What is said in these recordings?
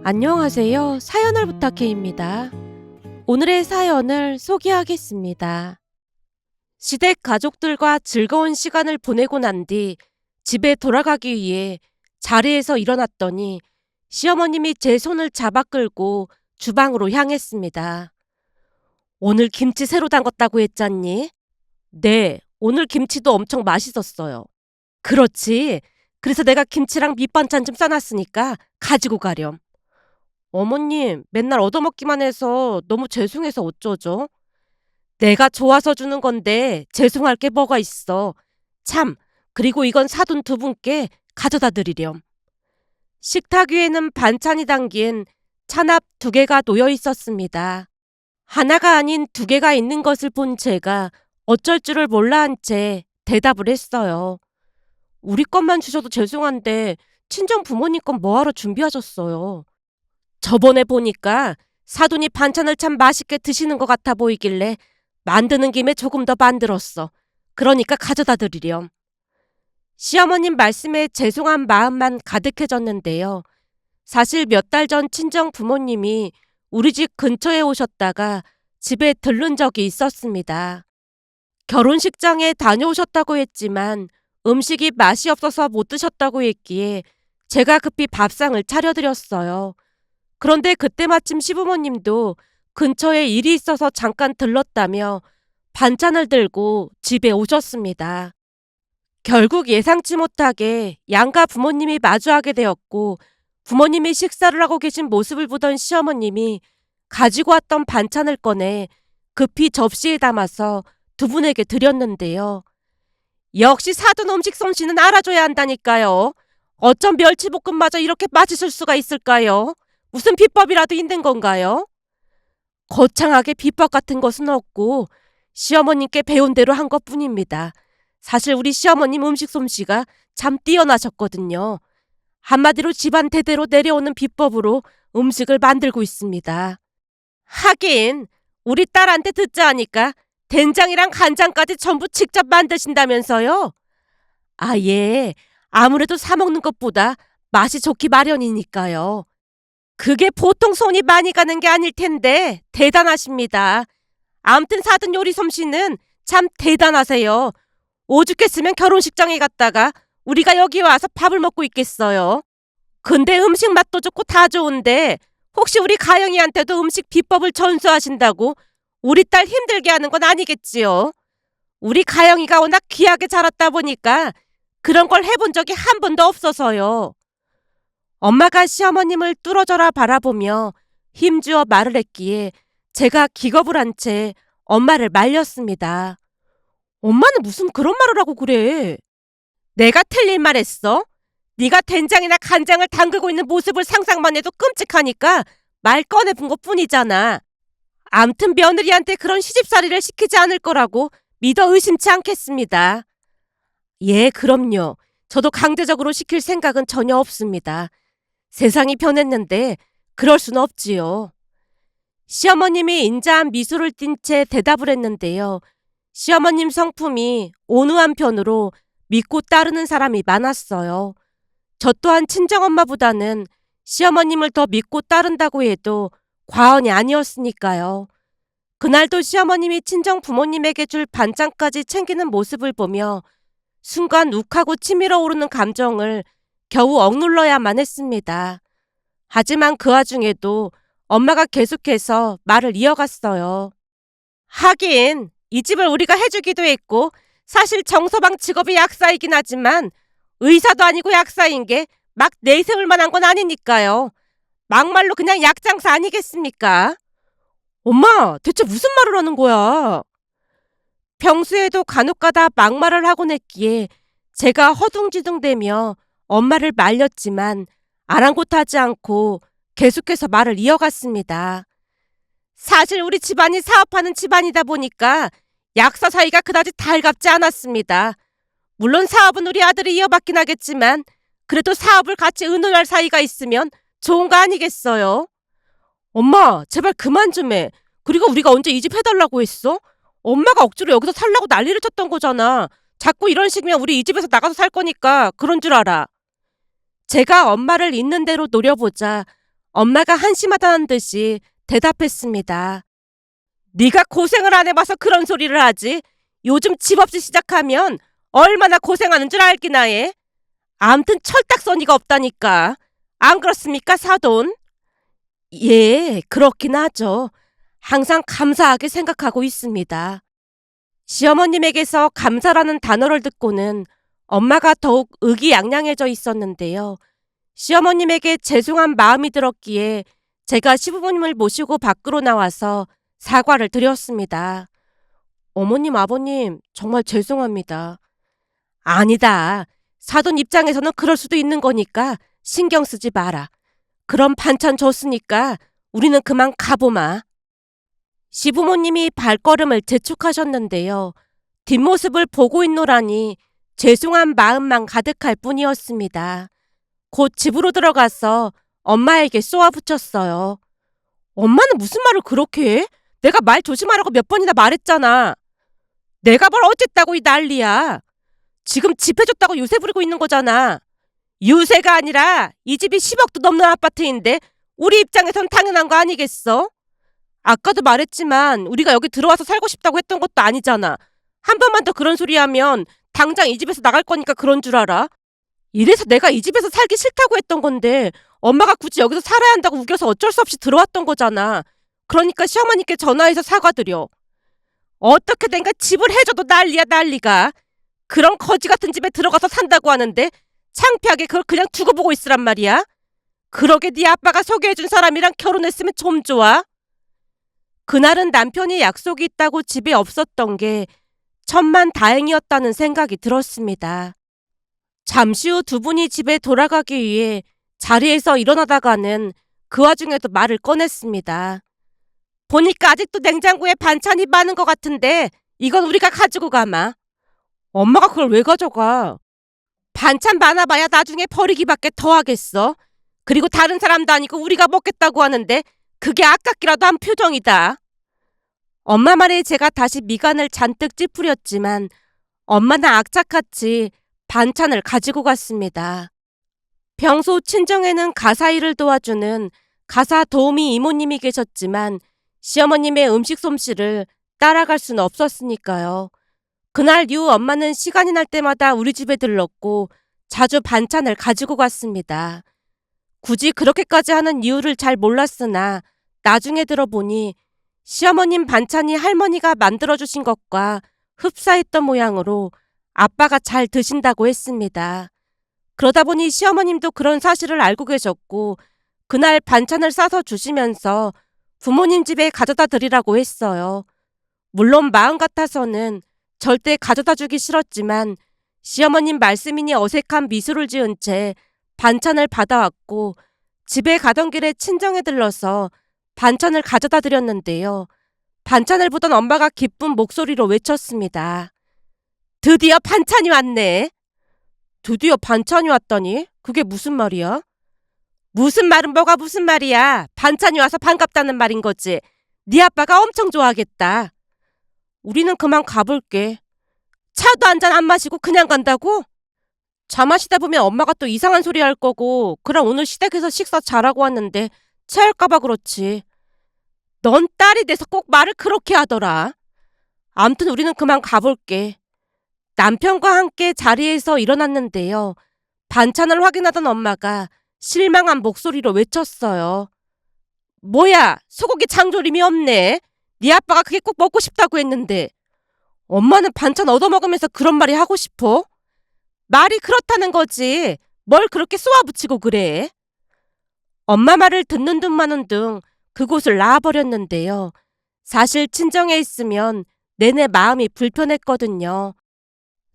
안녕하세요. 사연을 부탁해입니다. 오늘의 사연을 소개하겠습니다. 시댁 가족들과 즐거운 시간을 보내고 난 뒤 집에 돌아가기 위해 자리에서 일어났더니 시어머님이 제 손을 잡아 끌고 주방으로 향했습니다. 오늘 김치 새로 담갔다고 했잖니? 네, 오늘 김치도 엄청 맛있었어요. 그렇지. 그래서 내가 김치랑 밑반찬 좀 싸놨으니까 가지고 가렴. 어머님, 맨날 얻어먹기만 해서 너무 죄송해서 어쩌죠? 내가 좋아서 주는 건데 죄송할 게 뭐가 있어. 참, 그리고 이건 사돈 두 분께 가져다 드리렴. 식탁 위에는 반찬이 담긴 찬압 두 개가 놓여 있었습니다. 하나가 아닌 두 개가 있는 것을 본 제가 어쩔 줄을 몰라 한 채 대답을 했어요. 우리 것만 주셔도 죄송한데 친정 부모님 건 뭐하러 준비하셨어요? 저번에 보니까 사돈이 반찬을 참 맛있게 드시는 것 같아 보이길래 만드는 김에 조금 더 만들었어. 그러니까 가져다 드리렴. 시어머님 말씀에 죄송한 마음만 가득해졌는데요. 사실 몇 달 전 친정 부모님이 우리 집 근처에 오셨다가 집에 들른 적이 있었습니다. 결혼식장에 다녀오셨다고 했지만 음식이 맛이 없어서 못 드셨다고 했기에 제가 급히 밥상을 차려드렸어요. 그런데 그때 마침 시부모님도 근처에 일이 있어서 잠깐 들렀다며 반찬을 들고 집에 오셨습니다. 결국 예상치 못하게 양가 부모님이 마주하게 되었고 부모님이 식사를 하고 계신 모습을 보던 시어머님이 가지고 왔던 반찬을 꺼내 급히 접시에 담아서 두 분에게 드렸는데요. 역시 사돈 음식 솜씨는 알아줘야 한다니까요. 어쩜 멸치볶음마저 이렇게 맛있을 수가 있을까요? 무슨 비법이라도 있는 건가요? 거창하게 비법 같은 것은 없고 시어머님께 배운 대로 한 것뿐입니다. 사실 우리 시어머님 음식 솜씨가 참 뛰어나셨거든요. 한마디로 집안 대대로 내려오는 비법으로 음식을 만들고 있습니다. 하긴 우리 딸한테 듣자 하니까 된장이랑 간장까지 전부 직접 만드신다면서요? 아, 예. 아무래도 사 먹는 것보다 맛이 좋기 마련이니까요. 그게 보통 손이 많이 가는 게 아닐 텐데 대단하십니다. 암튼 사돈 요리 솜씨는 참 대단하세요. 오죽했으면 결혼식장에 갔다가 우리가 여기 와서 밥을 먹고 있겠어요. 근데 음식 맛도 좋고 다 좋은데 혹시 우리 가영이한테도 음식 비법을 전수하신다고 우리 딸 힘들게 하는 건 아니겠지요? 우리 가영이가 워낙 귀하게 자랐다 보니까 그런 걸 해본 적이 한 번도 없어서요. 엄마가 시어머님을 뚫어져라 바라보며 힘주어 말을 했기에 제가 기겁을 한 채 엄마를 말렸습니다. 엄마는 무슨 그런 말을 하고 그래? 내가 틀린 말 했어? 네가 된장이나 간장을 담그고 있는 모습을 상상만 해도 끔찍하니까 말 꺼내본 것뿐이잖아. 암튼 며느리한테 그런 시집살이를 시키지 않을 거라고 믿어 의심치 않겠습니다. 예, 그럼요. 저도 강제적으로 시킬 생각은 전혀 없습니다. 세상이 변했는데 그럴 수는 없지요. 시어머님이 인자한 미소를 띤 채 대답을 했는데요. 시어머님 성품이 온유한 편으로 믿고 따르는 사람이 많았어요. 저 또한 친정엄마보다는 시어머님을 더 믿고 따른다고 해도 과언이 아니었으니까요. 그날도 시어머님이 친정 부모님에게 줄 반찬까지 챙기는 모습을 보며 순간 욱하고 치밀어 오르는 감정을 겨우 억눌러야만 했습니다. 하지만 그 와중에도 엄마가 계속해서 말을 이어갔어요. 하긴 이 집을 우리가 해주기도 했고 사실 정서방 직업이 약사이긴 하지만 의사도 아니고 약사인 게 막 내세울 만한 건 아니니까요. 막말로 그냥 약장사 아니겠습니까? 엄마, 대체 무슨 말을 하는 거야? 평소에도 간혹가다 막말을 하곤 했기에 제가 허둥지둥대며 엄마를 말렸지만 아랑곳하지 않고 계속해서 말을 이어갔습니다. 사실 우리 집안이 사업하는 집안이다 보니까 약사 사이가 그다지 달갑지 않았습니다. 물론 사업은 우리 아들이 이어받긴 하겠지만 그래도 사업을 같이 의논할 사이가 있으면 좋은 거 아니겠어요? 엄마, 제발 그만 좀 해. 그리고 우리가 언제 이 집 해달라고 했어? 엄마가 억지로 여기서 살라고 난리를 쳤던 거잖아. 자꾸 이런 식이면 우리 이 집에서 나가서 살 거니까 그런 줄 알아. 제가 엄마를 있는 대로 노려보자 엄마가 한심하다는 듯이 대답했습니다. 네가 고생을 안 해봐서 그런 소리를 하지. 요즘 집 없이 시작하면 얼마나 고생하는 줄 알기나 해. 암튼 철딱서니가 없다니까. 안 그렇습니까, 사돈? 예, 그렇긴 하죠. 항상 감사하게 생각하고 있습니다. 시어머님에게서 감사라는 단어를 듣고는 엄마가 더욱 의기양양해져 있었는데요. 시어머님에게 죄송한 마음이 들었기에 제가 시부모님을 모시고 밖으로 나와서 사과를 드렸습니다. 어머님, 아버님, 정말 죄송합니다. 아니다. 사돈 입장에서는 그럴 수도 있는 거니까 신경 쓰지 마라. 그럼 반찬 줬으니까 우리는 그만 가보마. 시부모님이 발걸음을 재촉하셨는데요. 뒷모습을 보고 있노라니 죄송한 마음만 가득할 뿐이었습니다. 곧 집으로 들어가서 엄마에게 쏘아붙였어요. 엄마는 무슨 말을 그렇게 해? 내가 말 조심하라고 몇 번이나 말했잖아. 내가 뭘 어쨌다고 이 난리야. 지금 집 해줬다고 유세 부리고 있는 거잖아. 유세가 아니라 이 집이 10억도 넘는 아파트인데 우리 입장에선 당연한 거 아니겠어? 아까도 말했지만 우리가 여기 들어와서 살고 싶다고 했던 것도 아니잖아. 한 번만 더 그런 소리 하면 당장 이 집에서 나갈 거니까 그런 줄 알아? 이래서 내가 이 집에서 살기 싫다고 했던 건데 엄마가 굳이 여기서 살아야 한다고 우겨서 어쩔 수 없이 들어왔던 거잖아. 그러니까 시어머니께 전화해서 사과드려. 어떻게 된가 집을 해줘도 난리야 난리가. 그런 거지 같은 집에 들어가서 산다고 하는데 창피하게 그걸 그냥 두고 보고 있으란 말이야. 그러게 네 아빠가 소개해준 사람이랑 결혼했으면 좀 좋아. 그날은 남편이 약속이 있다고 집에 없었던 게 천만다행이었다는 생각이 들었습니다. 잠시 후 두 분이 집에 돌아가기 위해 자리에서 일어나다가는 그 와중에도 말을 꺼냈습니다. 보니까 아직도 냉장고에 반찬이 많은 것 같은데 이건 우리가 가지고 가마. 엄마가 그걸 왜 가져가? 반찬 많아봐야 나중에 버리기밖에 더 하겠어. 그리고 다른 사람도 아니고 우리가 먹겠다고 하는데 그게 아깝기라도 한 표정이다. 엄마 말에 제가 다시 미간을 잔뜩 찌푸렸지만 엄마는 악착같이 반찬을 가지고 갔습니다. 평소 친정에는 가사 일을 도와주는 가사 도우미 이모님이 계셨지만 시어머님의 음식 솜씨를 따라갈 수는 없었으니까요. 그날 이후 엄마는 시간이 날 때마다 우리 집에 들렀고 자주 반찬을 가지고 갔습니다. 굳이 그렇게까지 하는 이유를 잘 몰랐으나 나중에 들어보니 시어머님 반찬이 할머니가 만들어주신 것과 흡사했던 모양으로 아빠가 잘 드신다고 했습니다. 그러다 보니 시어머님도 그런 사실을 알고 계셨고 그날 반찬을 싸서 주시면서 부모님 집에 가져다 드리라고 했어요. 물론 마음 같아서는 절대 가져다 주기 싫었지만 시어머님 말씀이니 어색한 미소를 지은 채 반찬을 받아왔고 집에 가던 길에 친정에 들러서 반찬을 가져다 드렸는데요. 반찬을 보던 엄마가 기쁜 목소리로 외쳤습니다. 드디어 반찬이 왔네. 드디어 반찬이 왔다니? 그게 무슨 말이야? 무슨 말은 뭐가 무슨 말이야. 반찬이 와서 반갑다는 말인 거지. 네 아빠가 엄청 좋아하겠다. 우리는 그만 가볼게. 차도 한 잔 안 마시고 그냥 간다고? 차 마시다 보면 엄마가 또 이상한 소리 할 거고 그럼 오늘 시댁에서 식사 잘하고 왔는데 체할까봐 그렇지. 넌 딸이 돼서 꼭 말을 그렇게 하더라. 암튼 우리는 그만 가볼게. 남편과 함께 자리에서 일어났는데요. 반찬을 확인하던 엄마가 실망한 목소리로 외쳤어요. 뭐야, 소고기 장조림이 없네. 네 아빠가 그게 꼭 먹고 싶다고 했는데. 엄마는 반찬 얻어먹으면서 그런 말이 하고 싶어? 말이 그렇다는 거지. 뭘 그렇게 쏘아붙이고 그래? 엄마 말을 듣는 둥 마는 둥 그곳을 나와버렸는데요. 사실 친정에 있으면 내내 마음이 불편했거든요.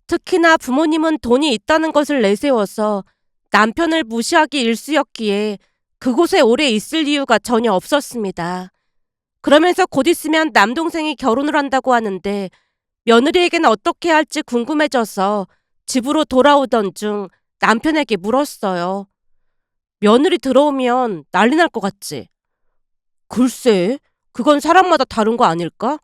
특히나 부모님은 돈이 있다는 것을 내세워서 남편을 무시하기 일쑤였기에 그곳에 오래 있을 이유가 전혀 없었습니다. 그러면서 곧 있으면 남동생이 결혼을 한다고 하는데 며느리에게는 어떻게 할지 궁금해져서 집으로 돌아오던 중 남편에게 물었어요. 며느리 들어오면 난리 날 것 같지? 글쎄, 그건 사람마다 다른 거 아닐까?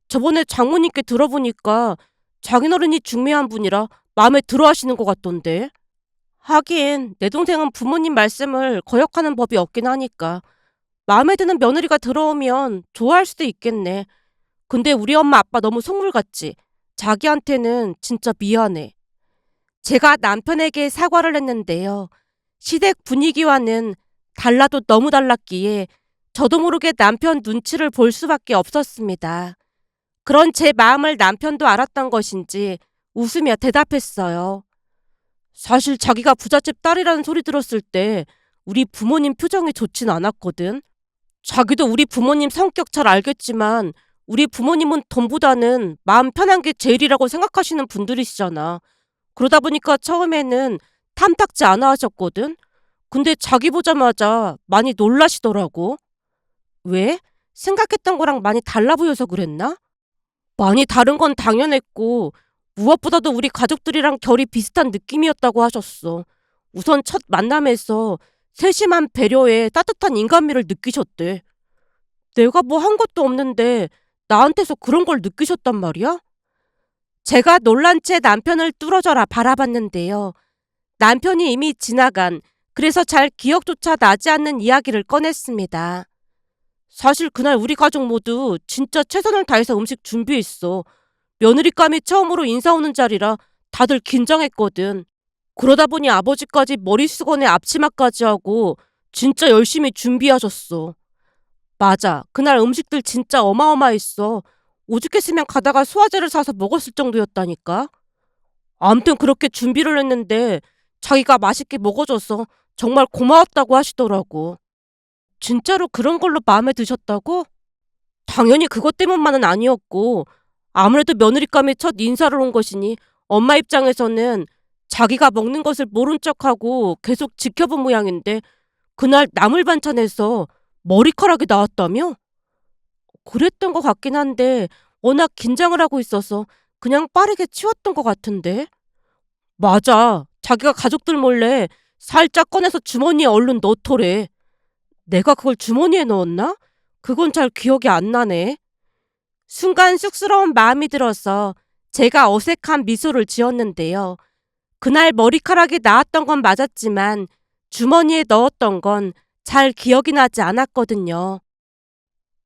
저번에 장모님께 들어보니까 장인어른이 중매한 분이라 마음에 들어 하시는 것 같던데. 하긴 내 동생은 부모님 말씀을 거역하는 법이 없긴 하니까 마음에 드는 며느리가 들어오면 좋아할 수도 있겠네. 근데 우리 엄마 아빠 너무 속물 같지? 자기한테는 진짜 미안해. 제가 남편에게 사과를 했는데요. 시댁 분위기와는 달라도 너무 달랐기에 저도 모르게 남편 눈치를 볼 수밖에 없었습니다. 그런 제 마음을 남편도 알았던 것인지 웃으며 대답했어요. 사실 자기가 부잣집 딸이라는 소리 들었을 때 우리 부모님 표정이 좋진 않았거든. 자기도 우리 부모님 성격 잘 알겠지만 우리 부모님은 돈보다는 마음 편한 게 제일이라고 생각하시는 분들이시잖아. 그러다 보니까 처음에는 탐탁지 않아 하셨거든. 근데 자기 보자마자 많이 놀라시더라고. 왜? 생각했던 거랑 많이 달라 보여서 그랬나? 많이 다른 건 당연했고 무엇보다도 우리 가족들이랑 결이 비슷한 느낌이었다고 하셨어. 우선 첫 만남에서 세심한 배려에 따뜻한 인간미를 느끼셨대. 내가 뭐 한 것도 없는데 나한테서 그런 걸 느끼셨단 말이야? 제가 놀란 채 남편을 뚫어져라 바라봤는데요. 남편이 이미 지나간, 그래서 잘 기억조차 나지 않는 이야기를 꺼냈습니다. 사실 그날 우리 가족 모두 진짜 최선을 다해서 음식 준비했어. 며느리감이 처음으로 인사 오는 자리라 다들 긴장했거든. 그러다 보니 아버지까지 머리수건에 앞치마까지 하고 진짜 열심히 준비하셨어. 맞아. 그날 음식들 진짜 어마어마했어. 오죽했으면 가다가 소화제를 사서 먹었을 정도였다니까. 아무튼 그렇게 준비를 했는데 자기가 맛있게 먹어줘서 정말 고마웠다고 하시더라고. 진짜로 그런 걸로 마음에 드셨다고? 당연히 그것 때문만은 아니었고 아무래도 며느리감에 첫 인사를 온 것이니 엄마 입장에서는 자기가 먹는 것을 모른 척하고 계속 지켜본 모양인데 그날 나물 반찬에서 머리카락이 나왔다며? 그랬던 것 같긴 한데 워낙 긴장을 하고 있어서 그냥 빠르게 치웠던 것 같은데. 맞아. 자기가 가족들 몰래 살짝 꺼내서 주머니에 얼른 넣더래. 내가 그걸 주머니에 넣었나? 그건 잘 기억이 안 나네. 순간 쑥스러운 마음이 들어서 제가 어색한 미소를 지었는데요. 그날 머리카락이 나왔던 건 맞았지만 주머니에 넣었던 건 잘 기억이 나지 않았거든요.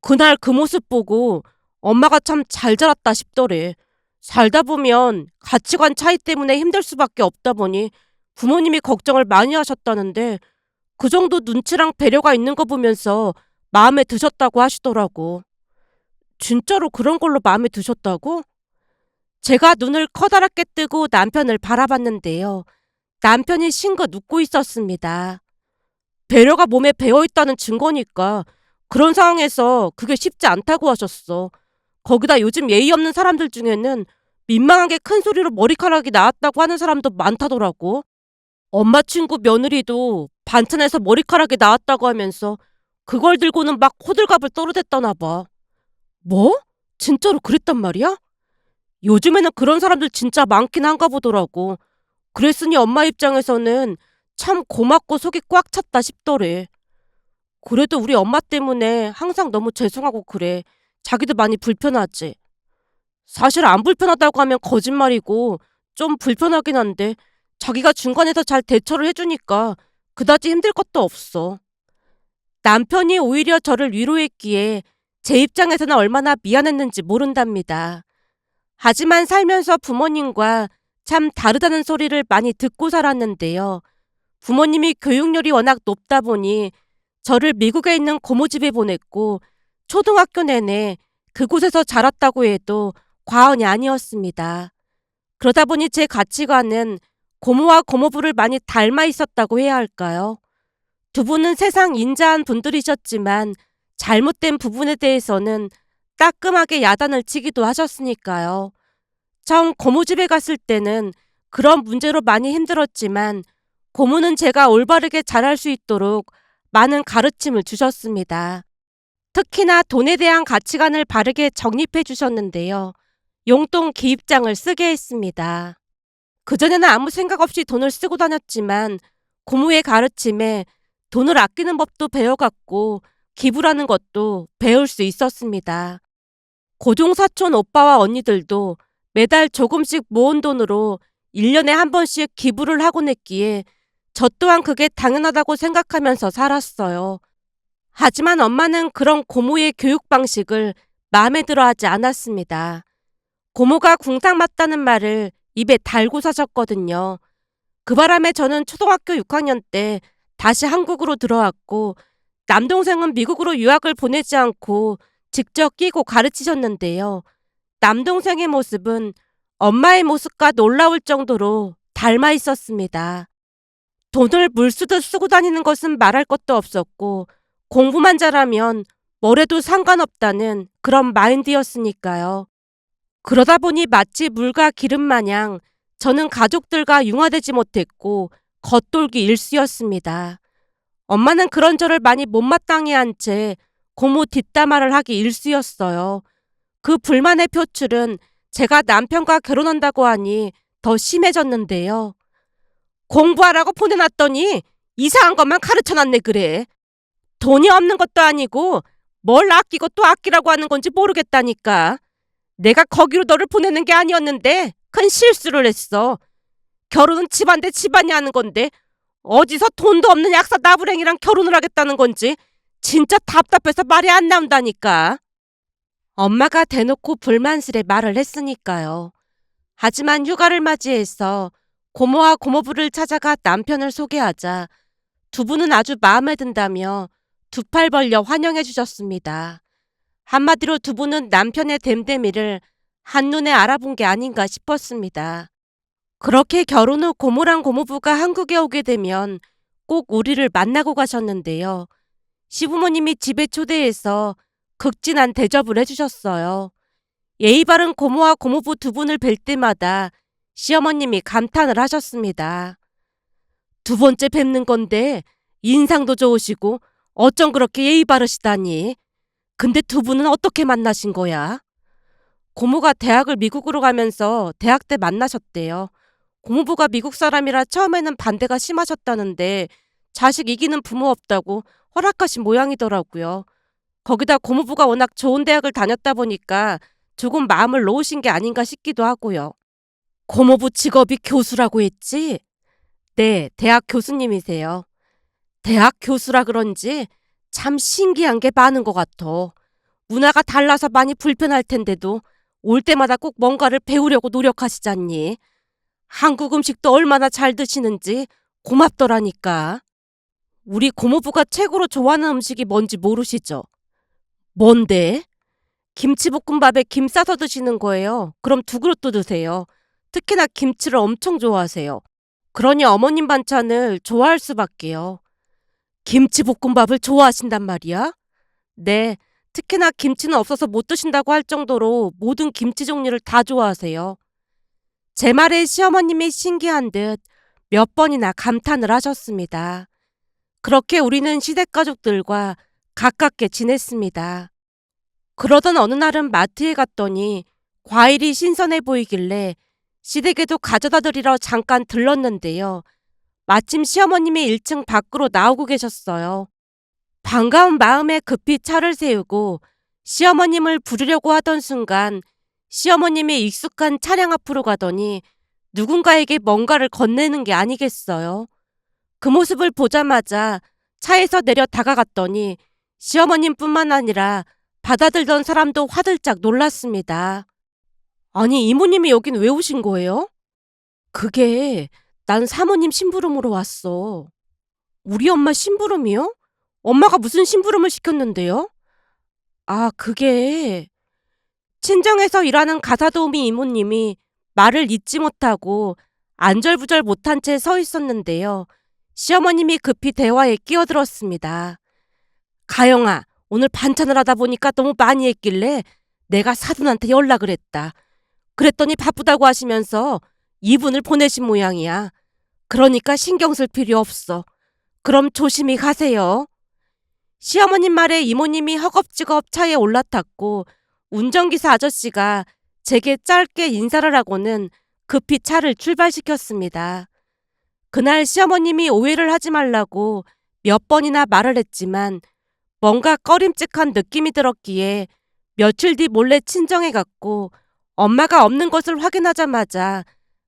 그날 그 모습 보고 엄마가 참 잘 자랐다 싶더래. 살다 보면 가치관 차이 때문에 힘들 수밖에 없다 보니 부모님이 걱정을 많이 하셨다는데 그 정도 눈치랑 배려가 있는 거 보면서 마음에 드셨다고 하시더라고. 진짜로 그런 걸로 마음에 드셨다고? 제가 눈을 커다랗게 뜨고 남편을 바라봤는데요. 남편이 싱긋 웃고 있었습니다. 배려가 몸에 배어있다는 증거니까 그런 상황에서 그게 쉽지 않다고 하셨어. 거기다 요즘 예의 없는 사람들 중에는 민망하게 큰 소리로 머리카락이 나왔다고 하는 사람도 많다더라고. 엄마 친구 며느리도 반찬에서 머리카락이 나왔다고 하면서 그걸 들고는 막 호들갑을 떨어댔다나 봐. 뭐? 진짜로 그랬단 말이야? 요즘에는 그런 사람들 진짜 많긴 한가 보더라고. 그랬으니 엄마 입장에서는 참 고맙고 속이 꽉 찼다 싶더래. 그래도 우리 엄마 때문에 항상 너무 죄송하고 그래. 자기도 많이 불편하지. 사실 안 불편하다고 하면 거짓말이고 좀 불편하긴 한데 자기가 중간에서 잘 대처를 해주니까 그다지 힘들 것도 없어. 남편이 오히려 저를 위로했기에 제 입장에서는 얼마나 미안했는지 모른답니다. 하지만 살면서 부모님과 참 다르다는 소리를 많이 듣고 살았는데요. 부모님이 교육열이 워낙 높다 보니 저를 미국에 있는 고모집에 보냈고 초등학교 내내 그곳에서 자랐다고 해도 과언이 아니었습니다. 그러다 보니 제 가치관은 고모와 고모부를 많이 닮아 있었다고 해야 할까요? 두 분은 세상 인자한 분들이셨지만 잘못된 부분에 대해서는 따끔하게 야단을 치기도 하셨으니까요. 처음 고모집에 갔을 때는 그런 문제로 많이 힘들었지만 고모는 제가 올바르게 잘할 수 있도록 많은 가르침을 주셨습니다. 특히나 돈에 대한 가치관을 바르게 정립해 주셨는데요. 용돈 기입장을 쓰게 했습니다. 그전에는 아무 생각 없이 돈을 쓰고 다녔지만 고모의 가르침에 돈을 아끼는 법도 배워갔고 기부라는 것도 배울 수 있었습니다. 고종사촌 오빠와 언니들도 매달 조금씩 모은 돈으로 1년에 한 번씩 기부를 하곤 했기에 저 또한 그게 당연하다고 생각하면서 살았어요. 하지만 엄마는 그런 고모의 교육 방식을 마음에 들어 하지 않았습니다. 고모가 궁상 맞다는 말을 입에 달고 사셨거든요. 그 바람에 저는 초등학교 6학년 때 다시 한국으로 들어왔고, 남동생은 미국으로 유학을 보내지 않고 직접 끼고 가르치셨는데요. 남동생의 모습은 엄마의 모습과 놀라울 정도로 닮아 있었습니다. 돈을 물쓰듯 쓰고 다니는 것은 말할 것도 없었고, 공부만 잘하면 뭐래도 상관없다는 그런 마인드였으니까요. 그러다 보니 마치 물과 기름 마냥 저는 가족들과 융화되지 못했고 겉돌기 일쑤였습니다. 엄마는 그런 저를 많이 못마땅해 한 채 고모 뒷담화를 하기 일쑤였어요. 그 불만의 표출은 제가 남편과 결혼한다고 하니 더 심해졌는데요. 공부하라고 보내놨더니 이상한 것만 가르쳐놨네 그래. 돈이 없는 것도 아니고 뭘 아끼고 또 아끼라고 하는 건지 모르겠다니까. 내가 거기로 너를 보내는 게 아니었는데 큰 실수를 했어. 결혼은 집안 대 집안이 하는 건데 어디서 돈도 없는 약사 나부랭이랑 결혼을 하겠다는 건지 진짜 답답해서 말이 안 나온다니까. 엄마가 대놓고 불만스레 말을 했으니까요. 하지만 휴가를 맞이해서 고모와 고모부를 찾아가 남편을 소개하자 두 분은 아주 마음에 든다며 두 팔 벌려 환영해 주셨습니다. 한마디로 두 분은 남편의 됨됨이를 한눈에 알아본 게 아닌가 싶었습니다. 그렇게 결혼 후 고모랑 고모부가 한국에 오게 되면 꼭 우리를 만나고 가셨는데요. 시부모님이 집에 초대해서 극진한 대접을 해주셨어요. 예의 바른 고모와 고모부 두 분을 뵐 때마다 시어머님이 감탄을 하셨습니다. 두 번째 뵙는 건데 인상도 좋으시고 어쩜 그렇게 예의 바르시다니. 근데 두 분은 어떻게 만나신 거야? 고모가 대학을 미국으로 가면서 대학 때 만나셨대요. 고모부가 미국 사람이라 처음에는 반대가 심하셨다는데 자식 이기는 부모 없다고 허락하신 모양이더라고요. 거기다 고모부가 워낙 좋은 대학을 다녔다 보니까 조금 마음을 놓으신 게 아닌가 싶기도 하고요. 고모부 직업이 교수라고 했지? 네, 대학 교수님이세요. 대학 교수라 그런지 참 신기한 게 많은 것 같아. 문화가 달라서 많이 불편할 텐데도 올 때마다 꼭 뭔가를 배우려고 노력하시잖니. 한국 음식도 얼마나 잘 드시는지 고맙더라니까. 우리 고모부가 최고로 좋아하는 음식이 뭔지 모르시죠? 뭔데? 김치볶음밥에 김 싸서 드시는 거예요. 그럼 두 그릇도 드세요. 특히나 김치를 엄청 좋아하세요. 그러니 어머님 반찬을 좋아할 수밖에요. 김치볶음밥을 좋아하신단 말이야? 네, 특히나 김치는 없어서 못 드신다고 할 정도로 모든 김치 종류를 다 좋아하세요. 제 말에 시어머님이 신기한 듯 몇 번이나 감탄을 하셨습니다. 그렇게 우리는 시댁가족들과 가깝게 지냈습니다. 그러던 어느 날은 마트에 갔더니 과일이 신선해 보이길래 시댁에도 가져다 드리러 잠깐 들렀는데요. 마침 시어머님이 1층 밖으로 나오고 계셨어요. 반가운 마음에 급히 차를 세우고 시어머님을 부르려고 하던 순간 시어머님이 익숙한 차량 앞으로 가더니 누군가에게 뭔가를 건네는 게 아니겠어요. 그 모습을 보자마자 차에서 내려 다가갔더니 시어머님뿐만 아니라 받아들던 사람도 화들짝 놀랐습니다. 아니, 이모님이 여긴 왜 오신 거예요? 그게 난 사모님 심부름으로 왔어. 우리 엄마 심부름이요? 엄마가 무슨 심부름을 시켰는데요? 아, 그게 친정에서 일하는 가사도우미 이모님이 말을 잇지 못하고 안절부절 못한 채 서 있었는데요. 시어머님이 급히 대화에 끼어들었습니다. 가영아, 오늘 반찬을 하다 보니까 너무 많이 했길래 내가 사돈한테 연락을 했다. 그랬더니 바쁘다고 하시면서 이분을 보내신 모양이야. 그러니까 신경 쓸 필요 없어. 그럼 조심히 가세요. 시어머님 말에 이모님이 허겁지겁 차에 올라탔고 운전기사 아저씨가 제게 짧게 인사를 하고는 급히 차를 출발시켰습니다. 그날 시어머님이 오해를 하지 말라고 몇 번이나 말을 했지만 뭔가 꺼림칙한 느낌이 들었기에 며칠 뒤 몰래 친정에 갔고 엄마가 없는 것을 확인하자마자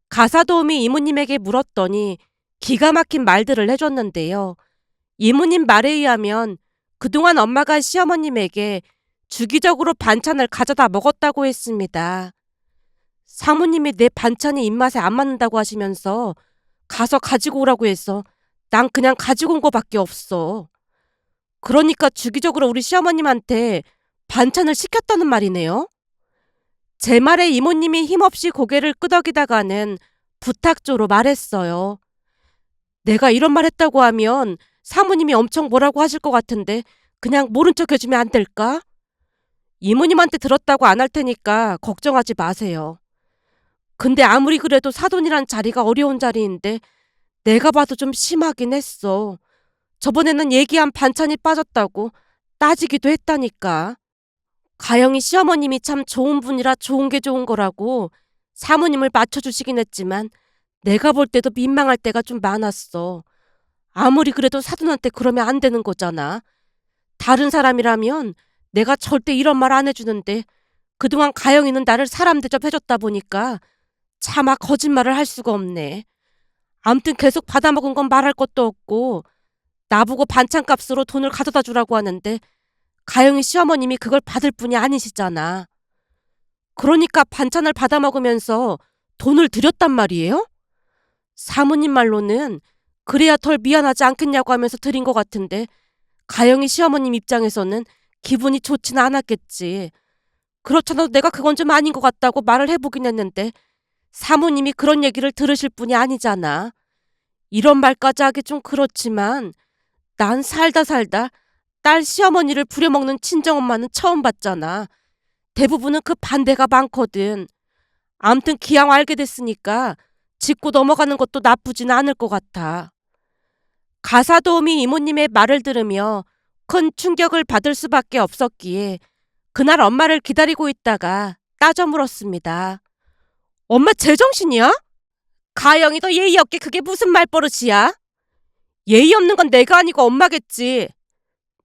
가사도우미 이모님에게 물었더니 기가 막힌 말들을 해줬는데요. 이모님 말에 의하면 그동안 엄마가 시어머님에게 주기적으로 반찬을 가져다 먹었다고 했습니다. 사모님이 내 반찬이 입맛에 안 맞는다고 하시면서 가서 가지고 오라고 해서 난 그냥 가지고 온 거밖에 없어. 그러니까 주기적으로 우리 시어머님한테 반찬을 시켰다는 말이네요. 제 말에 이모님이 힘없이 고개를 끄덕이다가는 부탁조로 말했어요. 내가 이런 말 했다고 하면 사모님이 엄청 뭐라고 하실 것 같은데 그냥 모른 척 해주면 안 될까? 이모님한테 들었다고 안 할 테니까 걱정하지 마세요. 근데 아무리 그래도 사돈이란 자리가 어려운 자리인데 내가 봐도 좀 심하긴 했어. 저번에는 얘기한 반찬이 빠졌다고 따지기도 했다니까. 가영이 시어머님이 참 좋은 분이라 좋은 게 좋은 거라고 사모님을 맞춰주시긴 했지만 내가 볼 때도 민망할 때가 좀 많았어. 아무리 그래도 사돈한테 그러면 안 되는 거잖아. 다른 사람이라면 내가 절대 이런 말 안 해주는데 그동안 가영이는 나를 사람 대접해줬다 보니까 차마 거짓말을 할 수가 없네. 암튼 계속 받아먹은 건 말할 것도 없고 나보고 반찬값으로 돈을 가져다 주라고 하는데 가영이 시어머님이 그걸 받을 분이 아니시잖아. 그러니까 반찬을 받아먹으면서 돈을 드렸단 말이에요? 사모님 말로는 그래야 덜 미안하지 않겠냐고 하면서 드린 것 같은데 가영이 시어머님 입장에서는 기분이 좋지는 않았겠지. 그렇잖아도 내가 그건 좀 아닌 것 같다고 말을 해보긴 했는데 사모님이 그런 얘기를 들으실 분이 아니잖아. 이런 말까지 하기 좀 그렇지만 난 살다 딸 시어머니를 부려먹는 친정엄마는 처음 봤잖아. 대부분은 그 반대가 많거든. 암튼 기왕 알게 됐으니까 짚고 넘어가는 것도 나쁘진 않을 것 같아. 가사도우미 이모님의 말을 들으며 큰 충격을 받을 수밖에 없었기에 그날 엄마를 기다리고 있다가 따져 물었습니다. 엄마 제정신이야? 가영이도 예의 없게 그게 무슨 말버릇이야? 예의 없는 건 내가 아니고 엄마겠지.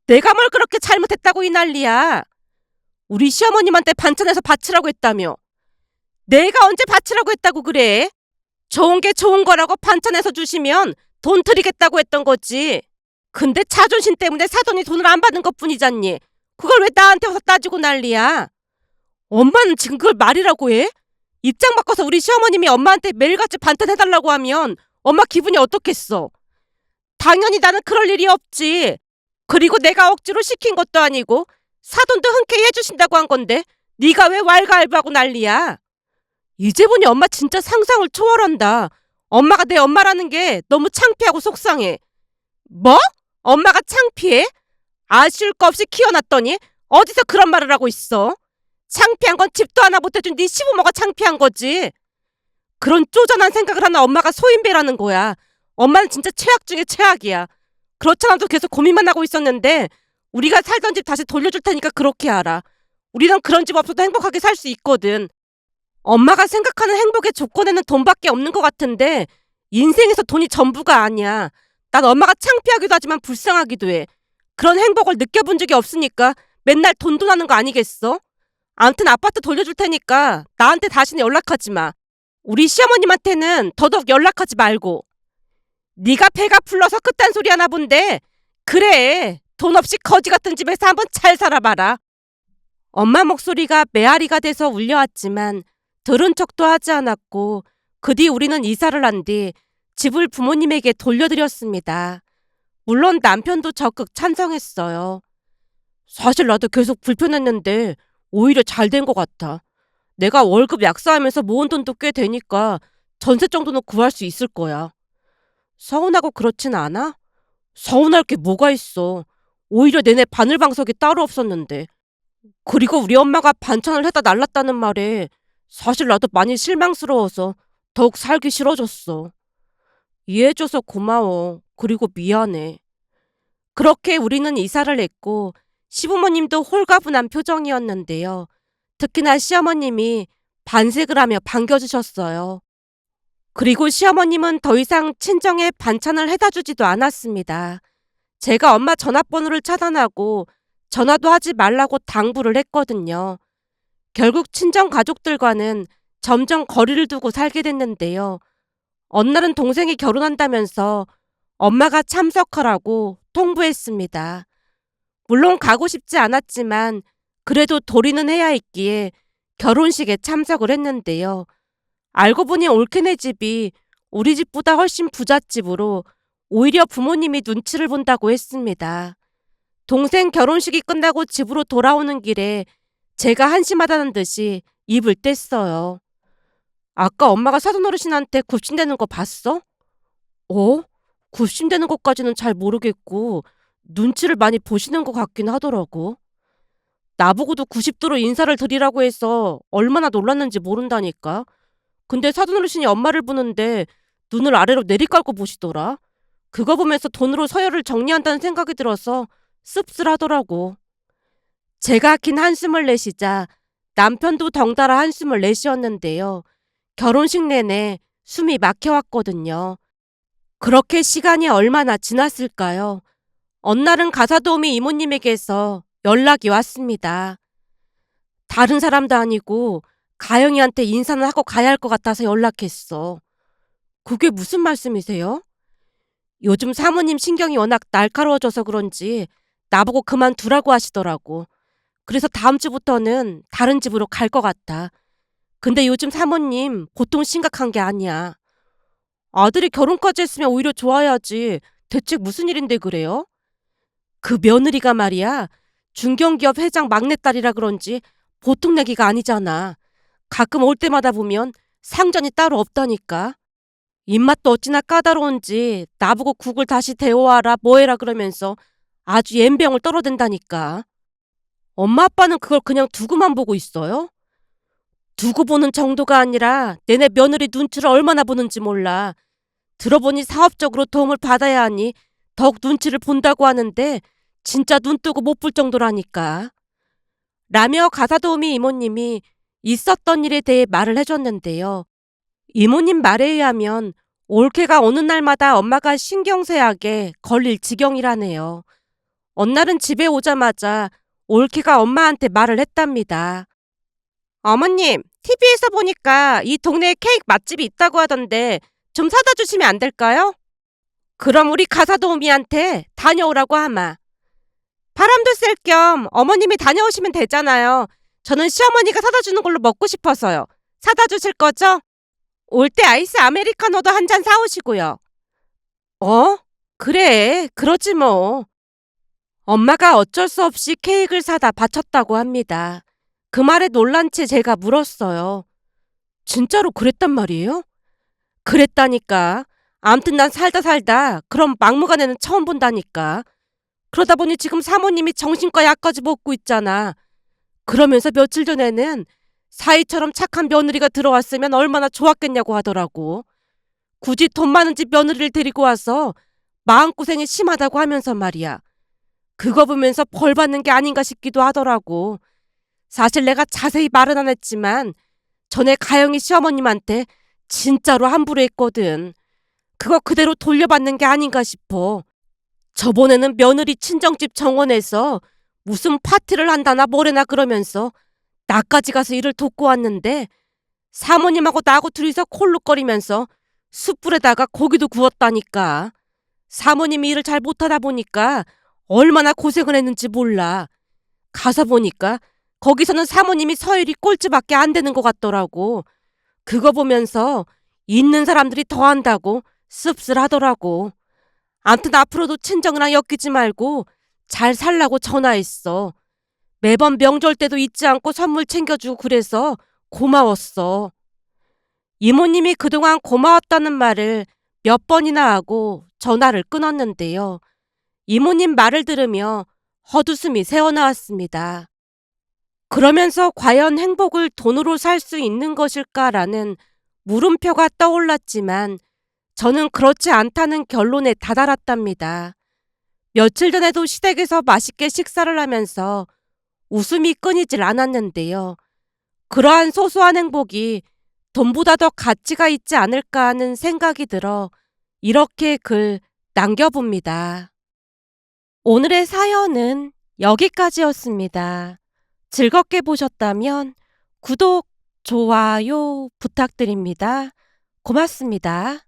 내가 뭘 그렇게 잘못했다고 이 난리야. 우리 시어머님한테 반찬해서 바치라고 했다며. 내가 언제 바치라고 했다고 그래? 좋은 게 좋은 거라고 반찬해서 주시면 돈 드리겠다고 했던 거지. 근데 자존심 때문에 사돈이 돈을 안 받는 것뿐이잖니. 그걸 왜 나한테 와서 따지고 난리야? 엄마는 지금 그걸 말이라고 해? 입장 바꿔서 우리 시어머님이 엄마한테 매일같이 반찬해달라고 하면 엄마 기분이 어떻겠어? 당연히 나는 그럴 일이 없지. 그리고 내가 억지로 시킨 것도 아니고 사돈도 흔쾌히 해주신다고 한 건데 네가 왜 왈가왈부하고 난리야? 이제 보니 엄마 진짜 상상을 초월한다. 엄마가 내 엄마라는 게 너무 창피하고 속상해. 뭐? 엄마가 창피해? 아쉬울 거 없이 키워놨더니 어디서 그런 말을 하고 있어? 창피한 건 집도 하나 못해준 네 시부모가 창피한 거지. 그런 쪼잔한 생각을 하는 엄마가 소인배라는 거야. 엄마는 진짜 최악 중에 최악이야. 그렇잖아도 계속 고민만 하고 있었는데 우리가 살던 집 다시 돌려줄 테니까 그렇게 알아. 우리는 그런 집 없어도 행복하게 살 수 있거든. 엄마가 생각하는 행복의 조건에는 돈밖에 없는 것 같은데 인생에서 돈이 전부가 아니야. 난 엄마가 창피하기도 하지만 불쌍하기도 해. 그런 행복을 느껴본 적이 없으니까 맨날 돈하는 거 아니겠어? 아무튼 아파트 돌려줄 테니까 나한테 다시는 연락하지 마. 우리 시어머님한테는 더더욱 연락하지 말고. 네가 배가 불러서 그딴 소리 하나 본데 그래 돈 없이 거지 같은 집에서 한번 잘 살아봐라. 엄마 목소리가 메아리가 돼서 울려왔지만 들은 척도 하지 않았고 그 뒤 우리는 이사를 한 뒤 집을 부모님에게 돌려드렸습니다. 물론 남편도 적극 찬성했어요. 사실 나도 계속 불편했는데 오히려 잘 된 것 같아. 내가 월급 약사하면서 모은 돈도 꽤 되니까 전세 정도는 구할 수 있을 거야. 서운하고 그렇진 않아? 서운할 게 뭐가 있어. 오히려 내내 바늘방석이 따로 없었는데. 그리고 우리 엄마가 반찬을 해다 날랐다는 말에 사실 나도 많이 실망스러워서 더욱 살기 싫어졌어. 이해해줘서 고마워. 그리고 미안해. 그렇게 우리는 이사를 했고 시부모님도 홀가분한 표정이었는데요. 특히나 시어머님이 반색을 하며 반겨주셨어요. 그리고 시어머님은 더 이상 친정에 반찬을 해다 주지도 않았습니다. 제가 엄마 전화번호를 차단하고 전화도 하지 말라고 당부를 했거든요. 결국 친정 가족들과는 점점 거리를 두고 살게 됐는데요. 어느 날은 동생이 결혼한다면서 엄마가 참석하라고 통보했습니다. 물론 가고 싶지 않았지만 그래도 도리는 해야 했기에 결혼식에 참석을 했는데요. 알고 보니 올케네 집이 우리 집보다 훨씬 부잣집으로 오히려 부모님이 눈치를 본다고 했습니다. 동생 결혼식이 끝나고 집으로 돌아오는 길에 제가 한심하다는 듯이 입을 뗐어요. 아까 엄마가 사돈 어르신한테 굽신대는 거 봤어? 어? 굽신대는 것까지는 잘 모르겠고 눈치를 많이 보시는 것 같긴 하더라고. 나보고도 90도로 인사를 드리라고 해서 얼마나 놀랐는지 모른다니까. 근데 사돈 어르신이 엄마를 보는데 눈을 아래로 내리깔고 보시더라. 그거 보면서 돈으로 서열을 정리한다는 생각이 들어서 씁쓸하더라고. 제가 긴 한숨을 내쉬자 남편도 덩달아 한숨을 내쉬었는데요. 결혼식 내내 숨이 막혀왔거든요. 그렇게 시간이 얼마나 지났을까요? 어느 날은 가사도우미 이모님에게서 연락이 왔습니다. 다른 사람도 아니고 가영이한테 인사는 하고 가야 할 것 같아서 연락했어. 그게 무슨 말씀이세요? 요즘 사모님 신경이 워낙 날카로워져서 그런지 나보고 그만두라고 하시더라고. 그래서 다음 주부터는 다른 집으로 갈 것 같아. 근데 요즘 사모님 보통 심각한 게 아니야. 아들이 결혼까지 했으면 오히려 좋아야지. 대체 무슨 일인데 그래요? 그 며느리가 말이야. 중견기업 회장 막내딸이라 그런지 보통 얘기가 아니잖아. 가끔 올 때마다 보면 상전이 따로 없다니까. 입맛도 어찌나 까다로운지 나보고 국을 다시 데워와라 뭐해라 그러면서 아주 옌병을 떨어댄다니까. 엄마 아빠는 그걸 그냥 두고만 보고 있어요? 두고 보는 정도가 아니라 내내 며느리 눈치를 얼마나 보는지 몰라. 들어보니 사업적으로 도움을 받아야 하니 더욱 눈치를 본다고 하는데 진짜 눈 뜨고 못 볼 정도라니까. 라며 가사도우미 이모님이 있었던 일에 대해 말을 해줬는데요. 이모님 말에 의하면 올케가 오는 날마다 엄마가 신경쇠하게 걸릴 지경이라네요. 어느 날은 집에 오자마자 올케가 엄마한테 말을 했답니다. 어머님, TV에서 보니까 이 동네에 케이크 맛집이 있다고 하던데 좀 사다 주시면 안 될까요? 그럼 우리 가사도우미한테 다녀오라고 하마. 바람도 쐴 겸 어머님이 다녀오시면 되잖아요. 저는 시어머니가 사다 주는 걸로 먹고 싶어서요. 사다 주실 거죠? 올 때 아이스 아메리카노도 한 잔 사오시고요. 어? 그래, 그러지 뭐. 엄마가 어쩔 수 없이 케이크를 사다 바쳤다고 합니다. 그 말에 놀란 채 제가 물었어요. 진짜로 그랬단 말이에요? 그랬다니까. 암튼 난 살다 그런 막무가내는 처음 본다니까. 그러다 보니 지금 사모님이 정신과 약까지 먹고 있잖아. 그러면서 며칠 전에는 사이처럼 착한 며느리가 들어왔으면 얼마나 좋았겠냐고 하더라고. 굳이 돈 많은 집 며느리를 데리고 와서 마음고생이 심하다고 하면서 말이야. 그거 보면서 벌 받는 게 아닌가 싶기도 하더라고. 사실 내가 자세히 말은 안 했지만 전에 가영이 시어머님한테 진짜로 함부로 했거든. 그거 그대로 돌려받는 게 아닌가 싶어. 저번에는 며느리 친정집 정원에서 무슨 파티를 한다나 뭐래나 그러면서 나까지 가서 일을 돕고 왔는데 사모님하고 나하고 둘이서 콜룩거리면서 숯불에다가 고기도 구웠다니까. 사모님이 일을 잘 못하다 보니까 얼마나 고생을 했는지 몰라. 가서 보니까 거기서는 사모님이 서열이 꼴찌밖에 안 되는 것 같더라고. 그거 보면서 있는 사람들이 더 한다고 씁쓸하더라고. 암튼 앞으로도 친정이랑 엮이지 말고 잘 살라고 전화했어. 매번 명절 때도 잊지 않고 선물 챙겨주고 그래서 고마웠어. 이모님이 그동안 고마웠다는 말을 몇 번이나 하고 전화를 끊었는데요. 이모님 말을 들으며 헛웃음이 새어나왔습니다. 그러면서 과연 행복을 돈으로 살 수 있는 것일까라는 물음표가 떠올랐지만 저는 그렇지 않다는 결론에 다다랐답니다. 며칠 전에도 시댁에서 맛있게 식사를 하면서 웃음이 끊이질 않았는데요. 그러한 소소한 행복이 돈보다 더 가치가 있지 않을까 하는 생각이 들어 이렇게 글 남겨봅니다. 오늘의 사연은 여기까지였습니다. 즐겁게 보셨다면 구독, 좋아요 부탁드립니다. 고맙습니다.